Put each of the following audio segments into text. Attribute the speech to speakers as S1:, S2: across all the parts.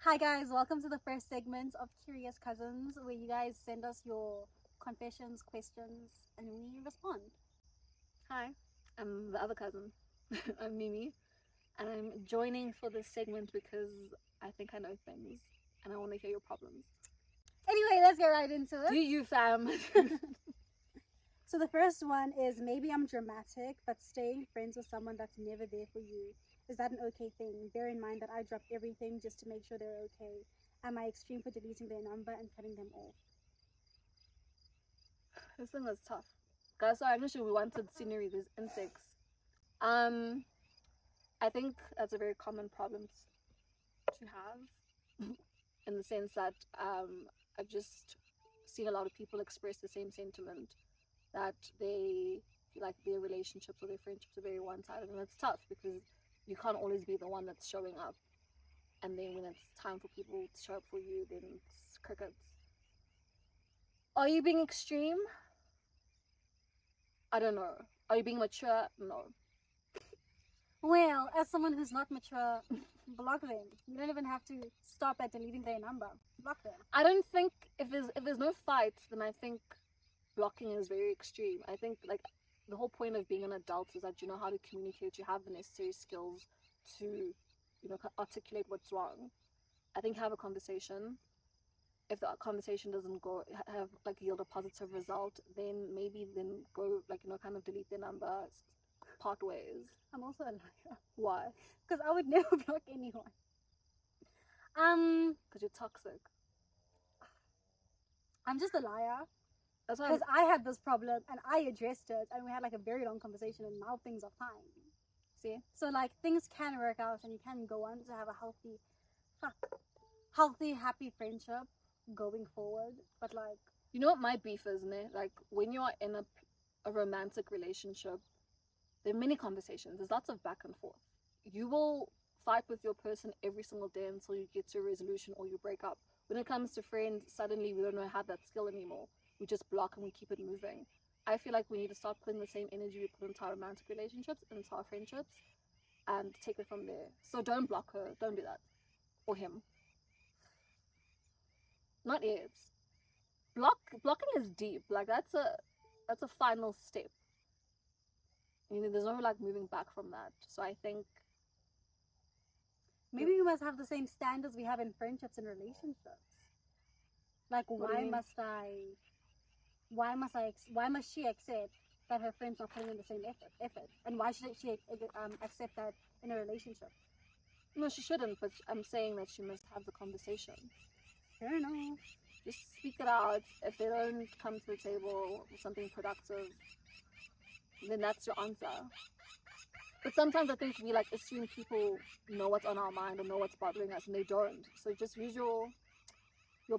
S1: Hi guys, welcome to the first segment of Curious Cousins, where you guys send us your confessions, questions, and we respond.
S2: Hi, I'm the other cousin. I'm Mimi, and I'm joining for this segment because I think I know things and I want to hear your problems.
S1: Anyway, let's get right into
S2: Do
S1: it.
S2: you, fam?
S1: So the first one is, maybe I'm dramatic, but staying friends with someone that's never there for you, is that an okay thing? Bear in mind that I dropped everything just to make sure they're okay. Am I extreme for deleting their number and cutting them off?
S2: This thing was tough. Guys, sorry, I'm not sure we wanted scenery, there's insects. I think that's a very common problem to have in the sense that I've just seen a lot of people express the same sentiment that they feel like their relationships or their friendships are very one-sided, and it's tough because you can't always be the one that's showing up, and then when it's time for people to show up for you, then it's crickets. Are you being extreme? I don't know. Are you being mature? No.
S1: Well, as someone who's not mature, block them. You don't even have to stop at deleting their number. Block them.
S2: I don't think if there's no fight, then I think blocking is very extreme. I think like the whole point of being an adult is that you know how to communicate, you have the necessary skills to articulate what's wrong. I think have a conversation. If the conversation doesn't go have like yield a positive result, then maybe go kind of delete their number, part ways.
S1: I'm also a liar.
S2: Why?
S1: Because I would never block anyone.
S2: Because you're toxic.
S1: I'm just a liar.
S2: That's why
S1: Because I had this problem and I addressed it, and we had like a very long conversation, and now things are fine.
S2: see.
S1: So like things can work out, and you can go on to have a healthy, happy friendship going forward. But like,
S2: You know what my beef is, ne? Like when you are in a romantic relationship, there are many conversations. There's lots of back and forth. You will fight with your person every single day until you get to a resolution or you break up. When it comes to friends, suddenly we don't know how that skill anymore. We just block and we keep it moving. I feel like we need to start putting the same energy we put into our romantic relationships, into our friendships, and take it from there. So don't block her. Don't do that. Or him. Not yet. Blocking is deep. Like that's a final step. There's no like moving back from that. So I think
S1: maybe we must have the same standards we have in friendships and relationships. Like, why must she accept that her friend's not putting in the same effort? And why should she accept that in a relationship?
S2: no, she shouldn't. But I'm saying that she must have the conversation.
S1: Fair enough.
S2: Just speak it out. If they don't come to the table with something productive, then that's your answer. But sometimes I think we like assume people know what's on our mind or know what's bothering us, and they don't. So just use your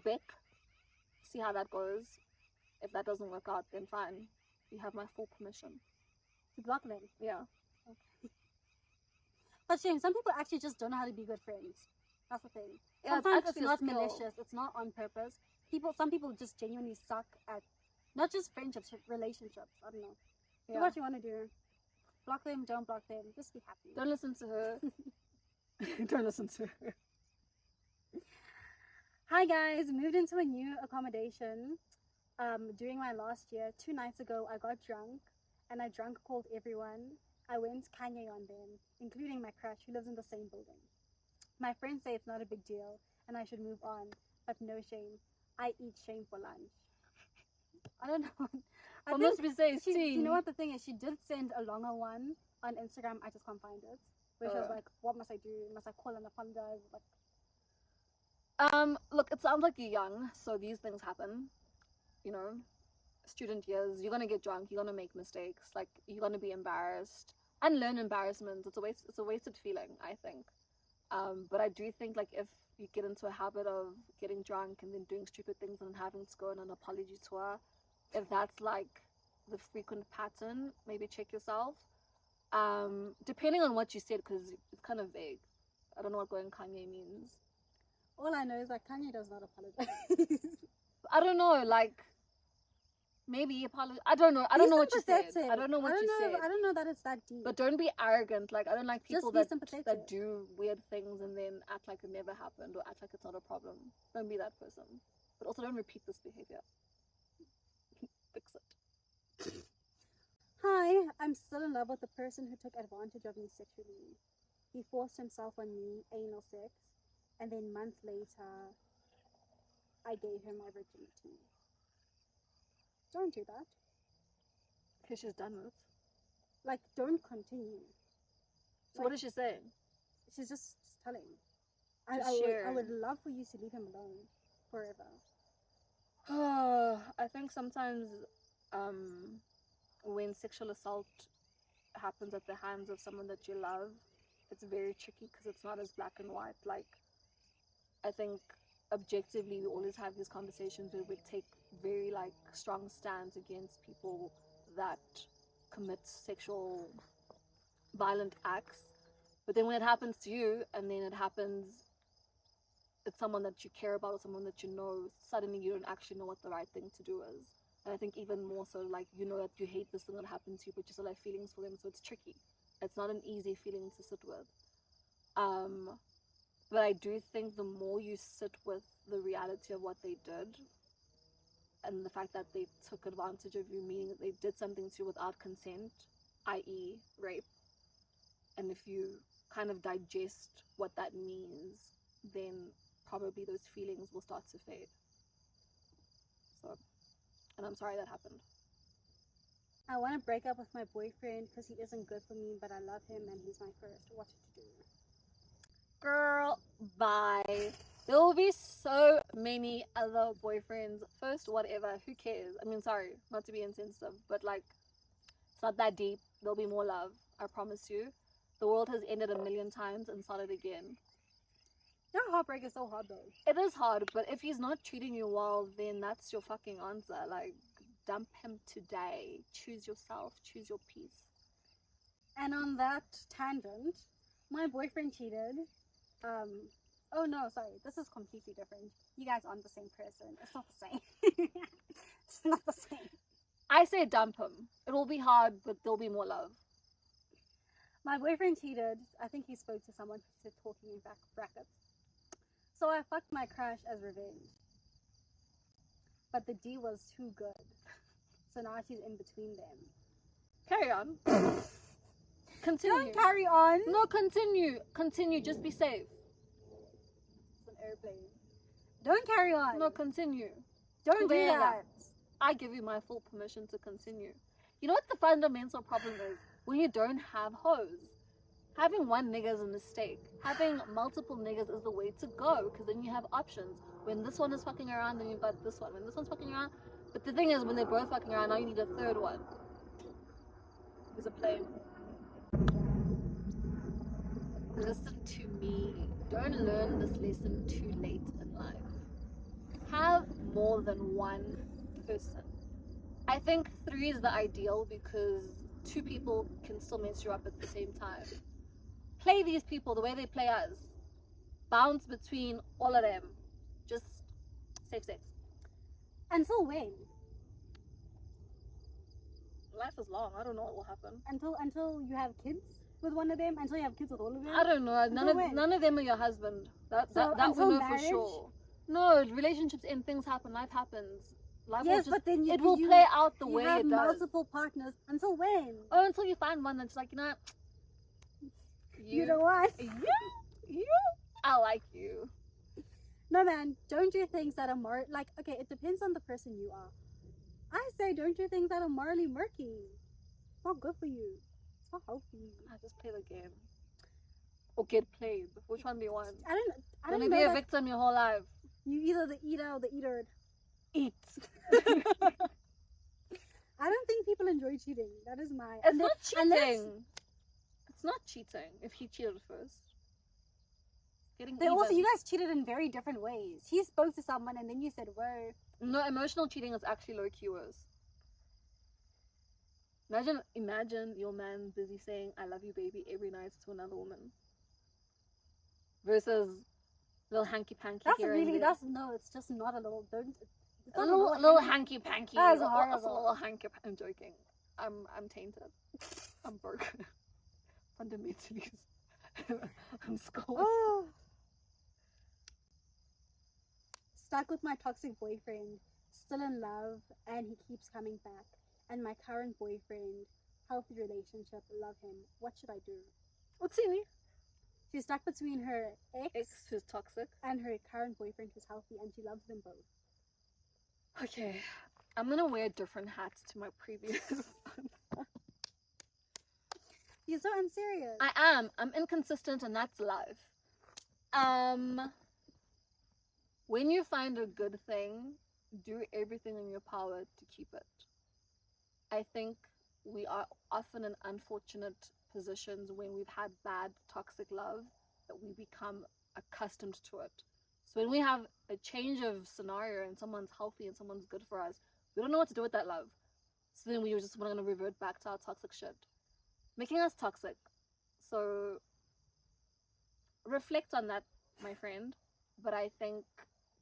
S2: beck, see how that goes. If that doesn't work out, then fine. You have my full permission.
S1: To block them.
S2: Yeah.
S1: Okay. But shame, some people actually just don't know how to be good friends. That's the thing.
S2: Yeah,
S1: Sometimes it's
S2: actually a
S1: not
S2: skill.
S1: malicious. It's not on purpose. Some people just genuinely suck at not just friendships, relationships. I don't know. Do
S2: Yeah.
S1: what you want to do. Block them, don't block them. Just be happy.
S2: Don't listen to her. Don't listen to her.
S1: Hi guys, moved into a new accommodation during my last year. 2 nights ago, I got drunk, and I drunk called everyone. I went Kanye on them, including my crush who lives in the same building. My friends say it's not a big deal and I should move on, but no shame. I eat shame for lunch. I don't know.
S2: What must we say?
S1: You know what the thing is? She did send a longer one on Instagram. I just can't find it. Where she was like, "What must I do? Must I call and apologize?" Like,
S2: look, it sounds like you're young, so these things happen. Student years, you're gonna get drunk, you're gonna make mistakes, like you're gonna be embarrassed and learn embarrassment. It's a wasted feeling, I think. But I do think like if you get into a habit of getting drunk and then doing stupid things and having to go on an apology tour, if that's like the frequent pattern, maybe check yourself. Depending on what you said, because it's kind of vague. I don't know what going Kanye means.
S1: all I know is that Kanye does not apologize.
S2: I don't know, like Maybe apologize. I don't know. I don't know what you said.
S1: sympathetic.
S2: I don't know what you said.
S1: I don't know that it's that deep.
S2: But don't be arrogant. Like, I don't like people
S1: Just be
S2: that
S1: sympathetic.
S2: do weird things and then act like it never happened or act like it's not a problem. Don't be that person. But also don't repeat this behavior. Fix it.
S1: Hi, I'm still in love with the person who took advantage of me sexually. He forced himself on me, anal sex, and then months later, I gave him my virginity. Don't do that.
S2: Okay, she's done with.
S1: Like, don't continue.
S2: So what is she saying?
S1: She's just telling.
S2: Just
S1: I would love for you to leave him alone forever.
S2: I think sometimes when sexual assault happens at the hands of someone that you love, it's very tricky because it's not as black and white. Like, I think objectively we always have these conversations where we take very like strong stands against people that commit sexual violent acts, but then when it happens to you and then it's someone that you care about or someone that you know, suddenly you don't actually know what the right thing to do is. And I think even more so, like, you know that you hate this thing that happened to you, but you still have feelings for them, so it's tricky. It's not an easy feeling to sit with. But I do think the more you sit with the reality of what they did and the fact that they took advantage of you, meaning that they did something to you without consent, i.e. rape, and if you kind of digest what that means, then probably those feelings will start to fade. So, and I'm sorry that happened.
S1: I want to break up with my boyfriend because he isn't good for me, but I love him and he's my first. What to do?
S2: Girl, bye. There will be so many other boyfriends. First, whatever. Who cares? I mean, sorry, not to be insensitive, but like, it's not that deep. There'll be more love. I promise you. The world has ended a million times and started again.
S1: Your heartbreak is so hard though.
S2: It is hard, but if he's not treating you well, then that's your fucking answer. Like, dump him today. Choose yourself. Choose your peace.
S1: And on that tangent, my boyfriend cheated. Oh no, sorry. This is completely different. You guys aren't the same person. It's not the same. It's not the same.
S2: I say dump him. It will be hard, but there'll be more love.
S1: My boyfriend cheated. I think he spoke to someone who said talking in brackets. So I fucked my crush as revenge. But the D was too good. So now she's in between them.
S2: Carry on. Continue.
S1: Don't carry on.
S2: No, continue. Continue. Just be safe.
S1: It's an airplane. Don't carry on.
S2: No, continue.
S1: Don't do that.
S2: I give you my full permission to continue. You know what the fundamental problem is? When you don't have hoes. Having one nigga is a mistake. Having multiple niggas is the way to go, because then you have options. When this one is fucking around, then you've got this one. When this one's fucking around, but the thing is, when they're both fucking around, now you need a third one. There's a plane. Listen to me. Don't learn this lesson too late in life. Have more than one person. I think 3 is the ideal because 2 people can still mess you up at the same time. Play these people the way they play us. Bounce between all of them. Just safe sex.
S1: Until when?
S2: Life is long. I don't know what will happen.
S1: Until you have kids with one of them? Until you have kids with all of them?
S2: I don't know. None of them are your husband. That we know for sure. No, relationships end, things happen, life happens. Life
S1: yes,
S2: will just,
S1: but then
S2: it will play out the way it does.
S1: You have multiple partners. Until when?
S2: Oh, until you find one that's like, you know,
S1: you know what?
S2: You, I like you.
S1: No, man, don't do things that are like, okay, it depends on the person you are. I say don't do things that are morally murky. It's not good for you. It's not healthy.
S2: I just play the game. Or get played. Which one do you want?
S1: I don't
S2: Gonna
S1: know
S2: be a victim your whole life.
S1: You either the eater or the eater.
S2: Eat.
S1: I don't think people enjoy cheating. That is my...
S2: It's not cheating. It's not cheating if he cheated first.
S1: Also, you guys cheated in very different ways. He spoke to someone and then you said, whoa.
S2: No, emotional cheating is actually low-key worse. Imagine your man busy saying, I love you, baby, every night to another woman. Versus little hanky-panky here and there.
S1: No, it's just not a little... It's
S2: A
S1: not
S2: little hanky panky.
S1: That's
S2: What's a
S1: horrible.
S2: little hanky? I'm joking. I'm tainted. I'm broken. Fundamentally, I'm scolded.
S1: Oh. Stuck with my toxic boyfriend, still in love, and he keeps coming back. And my current boyfriend, healthy relationship, love him. What should I do?
S2: What's in it?
S1: She's stuck between her
S2: Ex who's toxic.
S1: and her current boyfriend who's healthy, and she loves them both.
S2: Okay, I'm gonna wear different hats to my previous.
S1: You're so unserious.
S2: I am. I'm inconsistent, and that's life. When you find a good thing, do everything in your power to keep it. I think we are often in unfortunate positions when we've had bad toxic love that we become accustomed to it. So when we have a change of scenario and someone's healthy and someone's good for us, we don't know what to do with that love. So then we just want to revert back to our toxic shit, making us toxic. So reflect on that, my friend. But I think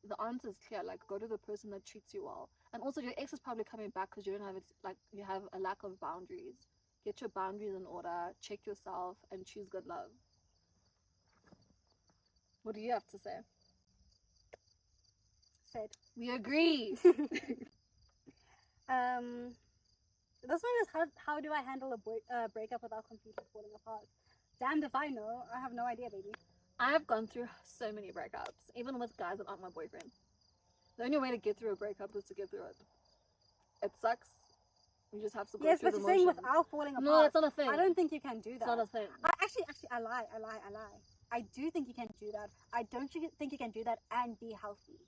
S2: the answer is clear. Like, go to the person that treats you well. And also, your ex is probably coming back because you don't have it. Like, you have a lack of boundaries. Get your boundaries in order. Check yourself and choose good love. What do you have to say?
S1: Said.
S2: We agree.
S1: This one is how do I handle a breakup without completely falling apart? Damned if I know. I have no idea, baby.
S2: I have gone through so many breakups, even with guys that aren't my boyfriend. The only way to get through a breakup is to get through it. It sucks. You just have to go
S1: Yes,
S2: through
S1: but
S2: the
S1: you're saying
S2: motions.
S1: without falling apart.
S2: No, that's not a thing.
S1: I don't think you can do that.
S2: It's not a thing.
S1: I lie. I do think you can do that. I don't think you can do that and be healthy.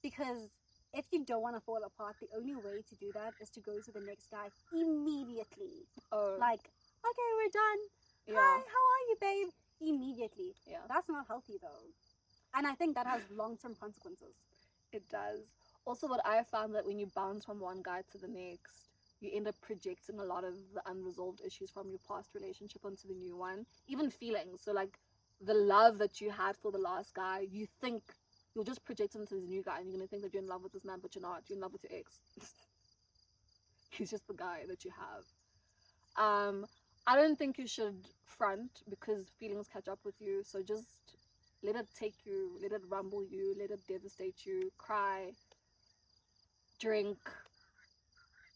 S1: Because if you don't want to fall apart, the only way to do that is to go to the next guy immediately.
S2: Oh.
S1: Like, okay, we're done.
S2: Yeah.
S1: Hi, how are you, babe? Immediately.
S2: Yeah.
S1: That's not healthy, though. And I think that has long-term consequences.
S2: It does. Also, what I found that when you bounce from one guy to the next, you end up projecting a lot of the unresolved issues from your past relationship onto the new one. Even feelings. So, like, the love that you had for the last guy, you think you'll just project into this new guy and you're going to think that you're in love with this man, but you're not. You're in love with your ex. He's just the guy that you have. I don't think you should front because feelings catch up with you. So just let it take you, let it rumble you, let it devastate you, cry, drink,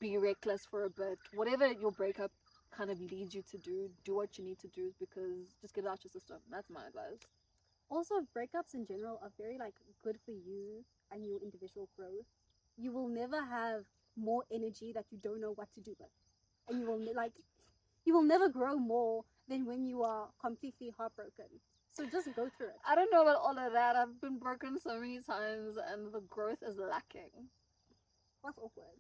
S2: be reckless for a bit. Whatever your breakup kind of leads you to do what you need to do because just get it out your system. That's my advice.
S1: Also, breakups in general are very, like, good for you and your individual growth. You will never have more energy that you don't know what to do with. And you will never grow more than when you are completely heartbroken. So just go through it.
S2: I don't know about all of that. I've been broken so many times and the growth is lacking.
S1: That's awkward.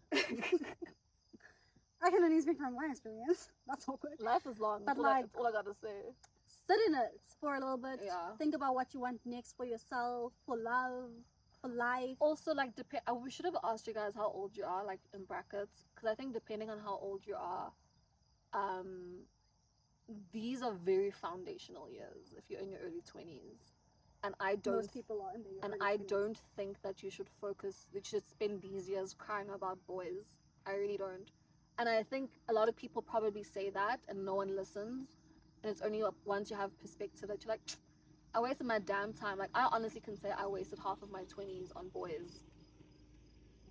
S1: I can only speak from my experience. That's awkward.
S2: Life is long.
S1: But
S2: That's all I gotta say.
S1: Sit in it for a little bit.
S2: Yeah.
S1: Think about what you want next for yourself, for love, for life.
S2: Also, like, we should have asked you guys how old you are, like, in brackets. Because I think depending on how old you are, these are very foundational years if you're in your early 20s. And
S1: Most people are in their
S2: and
S1: early
S2: I
S1: 20s.
S2: don't think that you should spend these years crying about boys. I really don't. And I think a lot of people probably say that and no one listens. And it's only once you have perspective that you're like, I wasted my damn time. Like, I honestly can say I wasted half of my 20s on boys.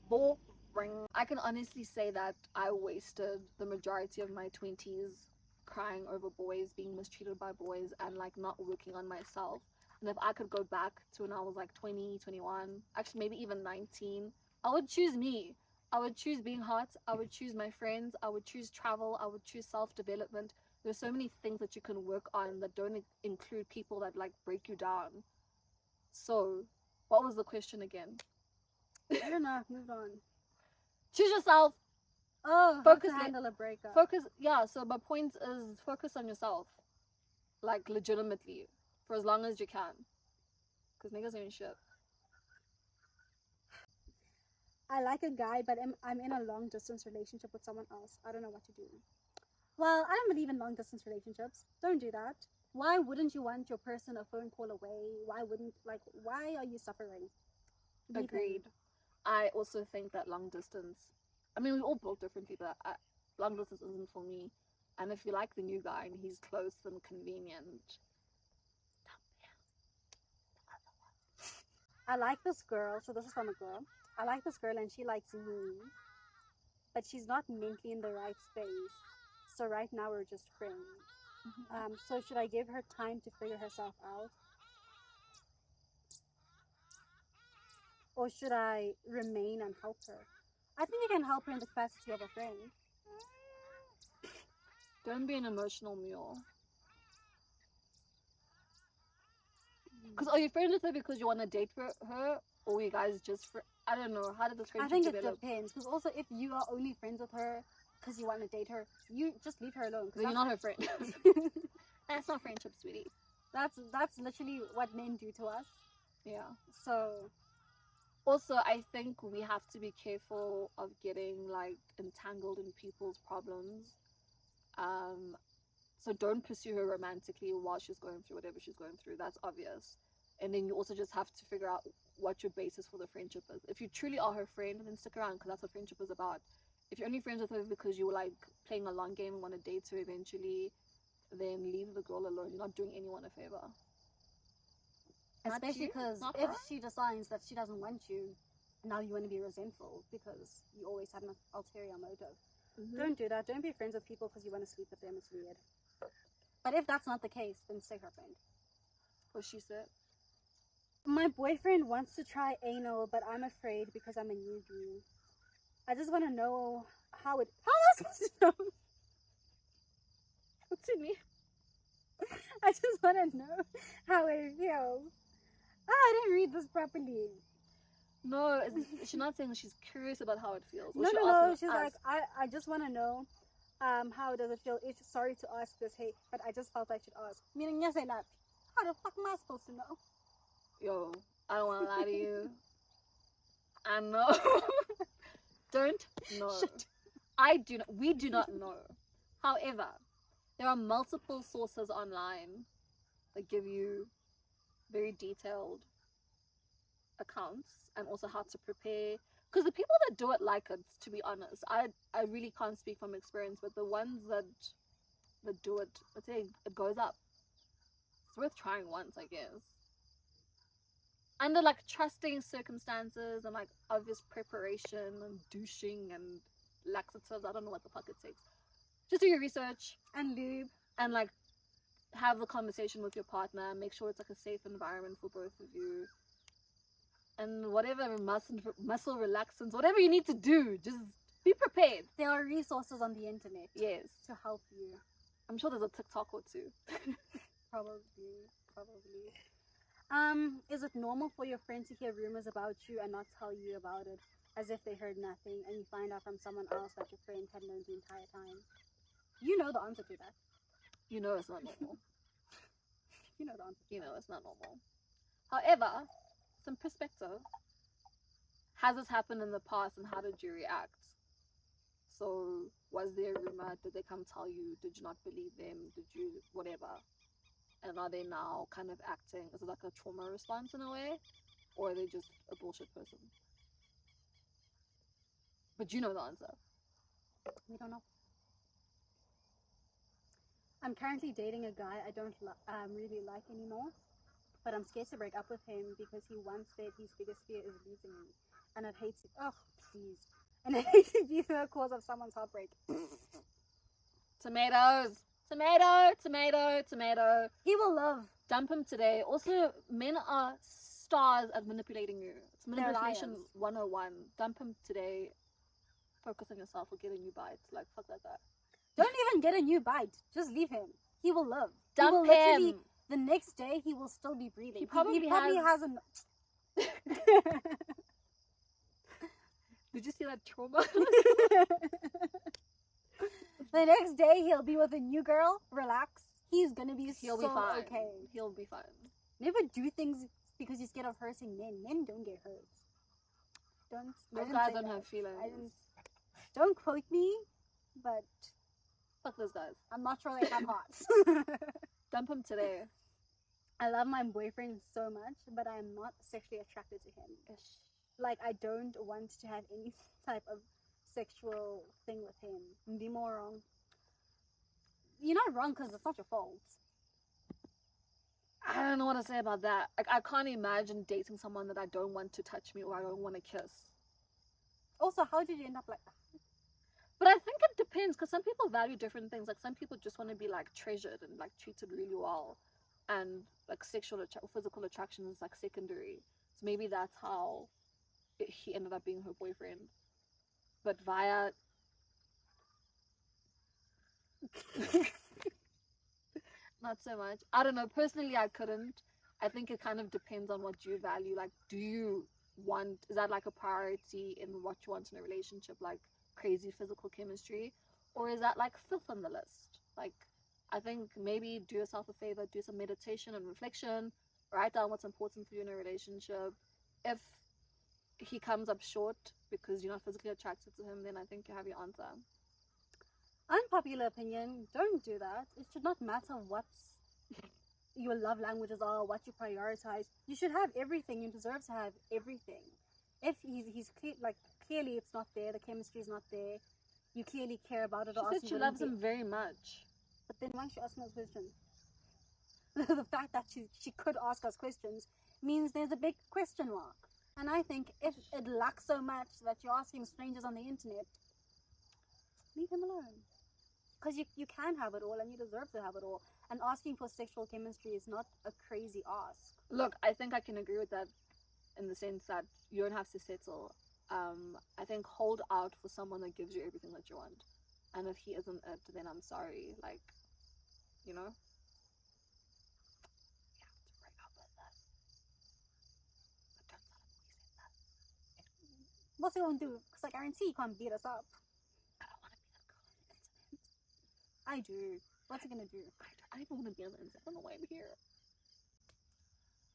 S2: Boring. I can honestly say that I wasted the majority of my 20s crying over boys, being mistreated by boys, and, like, not working on myself. And if I could go back to when I was like 20, 21, actually maybe even 19, I would choose me. I would choose being hot. I would choose my friends. I would choose travel. I would choose self-development. There's so many things that you can work on that don't include people that, like, break you down. So, what was the question again?
S1: I don't know. Move on.
S2: Choose yourself.
S1: Oh,
S2: Focus
S1: how to
S2: it.
S1: handle a breakup.
S2: Yeah, so my point is focus on yourself. Like, legitimately. For as long as you can. Because niggas ain't shit.
S1: I like a guy, but I'm in a long-distance relationship with someone else. I don't know what to do. Well, I don't believe in long-distance relationships. Don't do that. Why wouldn't you want your person a phone call away? Why are you suffering? Leave him.
S2: Agreed. I also think that long distance, I mean, we all broke differently, but long distance isn't for me. And if you like the new guy and he's close and convenient,
S1: I like this girl, so this is from a girl. I like this girl and she likes me, but she's not mentally in the right space. So right now we're just friends. So should I give her time to figure herself out? Or should I remain and help her? I think you can help her in the capacity of a friend.
S2: don't be an emotional mule. Because are you friends with her because you want to date her, or you guys just I don't know. How did this friendship
S1: I think
S2: develop?
S1: it depends. Because also, if you are only friends with her because you want to date her, you just leave her alone.
S2: Then you're not her friend. That's not friendship, sweetie.
S1: That's literally what men do to us.
S2: Yeah.
S1: So
S2: also, I think we have to be careful of getting like entangled in people's problems. So don't pursue her romantically while she's going through whatever she's going through. That's obvious. And then you also just have to figure out what your basis for the friendship is. If you truly are her friend, then stick around, because that's what friendship is about. If you're only friends with her because you were like playing a long game and want to date her eventually, then leave the girl alone. You're not doing anyone a favor.
S1: especially because if she decides that she doesn't want you, now you want to be resentful because you always had an ulterior motive. Don't do that. Don't be friends with people because you want to sleep with them. It's weird. But if that's not the case, then stay her friend.
S2: What she said.
S1: My boyfriend wants to try anal, but I'm afraid because I'm a newbie. I just want to know how am I supposed to know?
S2: What's in me?
S1: I just want to know how it feels. I didn't read this properly.
S2: No, she's not saying she's curious about how it feels.
S1: No. She's like, I just want to know how does it feel? Sorry to ask this, hey, but I just felt I should ask. Meaning, yes, not. How the fuck am I supposed to know?
S2: Yo, I don't want to lie to you. I know. Don't know.
S1: Shit.
S2: We do not know. However, there are multiple sources online that give you very detailed accounts and also how to prepare. Because the people that do it like it, to be honest, I really can't speak from experience, but the ones that do it, let's say it goes up. It's worth trying once, I guess. Under like trusting circumstances and like obvious preparation and douching and laxatives, I don't know what the fuck it takes. Just do your research
S1: And lube.
S2: and like have the conversation with your partner. Make sure it's like a safe environment for both of you. And whatever muscle relaxants, whatever you need to do, just be prepared.
S1: There are resources on the internet.
S2: Yes.
S1: To help you.
S2: I'm sure there's a TikTok or two.
S1: Probably. Is it normal for your friend to hear rumors about you and not tell you about it, as if they heard nothing, and you find out from someone else that your friend had known the entire time? You know the answer to that.
S2: You know it's not normal.
S1: You know the answer.
S2: You know it's not normal. However, some perspective. Has this happened in the past and how did you react? So, was there a rumor? Did they come tell you? Did you not believe them? Did you whatever? And are they now kind of acting? Is it like a trauma response in a way? Or are they just a bullshit person? But you know the answer.
S1: We don't know. I'm currently dating a guy I don't really like anymore, but I'm scared to break up with him because he once said his biggest fear is losing me, and I'd hate to. Oh, please! And I hate to be the cause of someone's heartbreak.
S2: Tomatoes. Tomato.
S1: He will love.
S2: Dump him today. Also, men are stars at manipulating you. It's
S1: They're
S2: manipulation
S1: liars.
S2: 101. Dump him today. Focus on yourself or get a new bite. Like, fuck that guy.
S1: Don't even get a new bite. Just leave him. He will live.
S2: Dump
S1: he will literally,
S2: him.
S1: The next day, he will still be breathing.
S2: He probably
S1: has an.
S2: Did you see that trauma?
S1: The next day, he'll be with a new girl. Relax. He's gonna be
S2: He'll
S1: so
S2: be fine.
S1: okay.
S2: He'll be fine.
S1: Never do things because you're scared of hurting men. Men don't get hurt. Don't.
S2: Those guys don't have feelings.
S1: Don't quote me, but
S2: Fuck those guys.
S1: I'm not sure they have hearts.
S2: Dump him today.
S1: I love my boyfriend so much, but I am not sexually attracted to him. like I don't want to have any type of sexual thing with him. Be more wrong. You're not wrong because it's not your fault.
S2: I don't know what to say about that. Like, I can't imagine dating someone that I don't want to touch me or I don't want to kiss.
S1: Also, how did you end up like that?
S2: But I think it depends, because some people value different things. Like, some people just want to be like treasured and like treated really well, and like physical attraction is like secondary. So maybe that's how he ended up being her boyfriend. But via not so much. I don't know. Personally, I couldn't. I think it kind of depends on what you value. Like, is that like a priority in what you want in a relationship? Like crazy physical chemistry? Or is that like fifth on the list? Like, I think maybe do yourself a favor, do some meditation and reflection, write down what's important for you in a relationship. If he comes up short because you're not physically attracted to him, then I think you have your answer.
S1: Unpopular opinion, don't do that. It should not matter what your love languages are, what you prioritize. You should have everything. You deserve to have everything. If he's clearly it's not there, the chemistry is not there, you clearly care about it.
S2: She said she loves him very much.
S1: But then why don't you ask him those questions? The fact that she could ask us questions means there's a big question mark. And I think if it lacks so much that you're asking strangers on the internet, leave him alone. Because you can have it all and you deserve to have it all. And asking for sexual chemistry is not a crazy ask.
S2: Look, I think I can agree with that in the sense that you don't have to settle. I think hold out for someone that gives you everything that you want. And if he isn't it, then I'm sorry. Like, you know? You have to break up with that. But don't tell him we said that.
S1: What's he gonna do? Because I guarantee he can't beat us up.
S2: I don't want to be that girl on the internet.
S1: I do. What's he gonna do?
S2: I don't even want to be on the internet. I don't know why I'm here.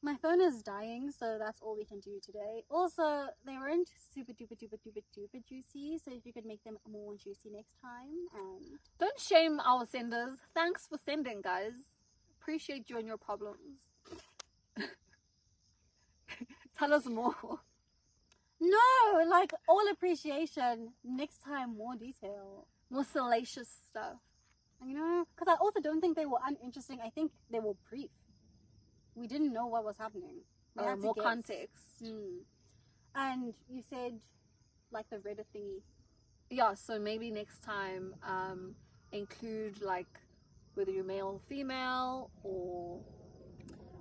S1: My phone is dying, so that's all we can do today. Also, they weren't super duper juicy, so if you could make them more juicy next time. And
S2: don't shame our senders. Thanks for sending, guys. Appreciate you and your problems. Tell us more.
S1: No, like all appreciation. Next time, more detail,
S2: more salacious stuff.
S1: You know, because I also don't think they were uninteresting. I think they were brief. We didn't know what was happening.
S2: More context.
S1: And you said, like, the Reddit thingy.
S2: Yeah, so maybe next time include, like, whether you're male or female or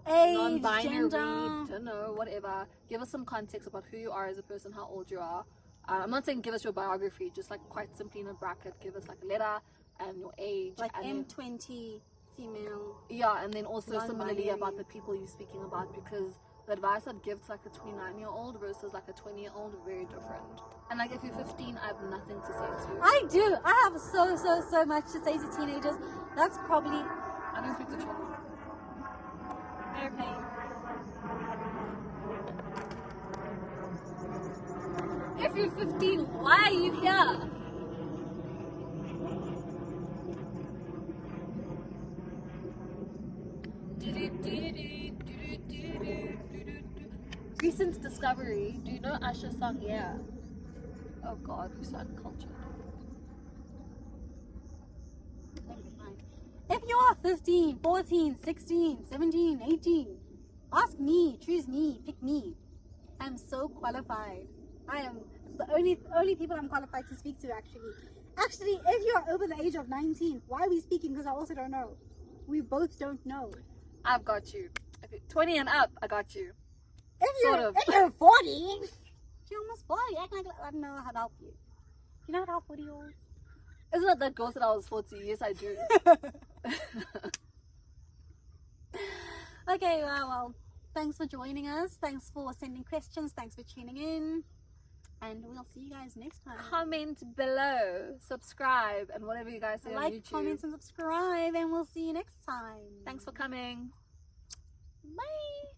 S1: age,
S2: non-binary,
S1: gender.
S2: don't know, whatever. Give us some context about who you are as a person, how old you are. I'm not saying give us your biography, just, like, quite simply in a bracket, give us, like, a letter and your age.
S1: Like
S2: and
S1: M20... female.
S2: Yeah, and then also similarly about the people you're speaking about, because the advice I'd give to like a 29-year-old versus like a 20-year-old are very different. And like if you're 15, I have nothing to say to you.
S1: I do. I have so much to say to teenagers. That's probably...
S2: I don't speak to children.
S1: Airplane.
S2: If you're 15, why are you here? Recent discovery. Do you know Usher's song? Yeah. Oh god, we're so uncultured.
S1: If you are 15, 14, 16, 17, 18, ask me, choose me, pick me. I'm so qualified. I am the only people I'm qualified to speak to, actually. Actually, if you are over the age of 19, why are we speaking? Because I also don't know. We both don't know.
S2: I've got you. If you're 20 and up, I got you.
S1: If you're 40, you're almost 40. Acting like I don't know how to help you. You know how to help 40-year-olds?
S2: Isn't it that girl said I was 40? Yes, I do.
S1: Okay, well, thanks for joining us. Thanks for sending questions. Thanks for tuning in. And we'll see you guys next time.
S2: Comment below, subscribe, and whatever you guys say on YouTube.
S1: Like, comment, and subscribe, and we'll see you next time.
S2: Thanks for coming.
S1: Bye.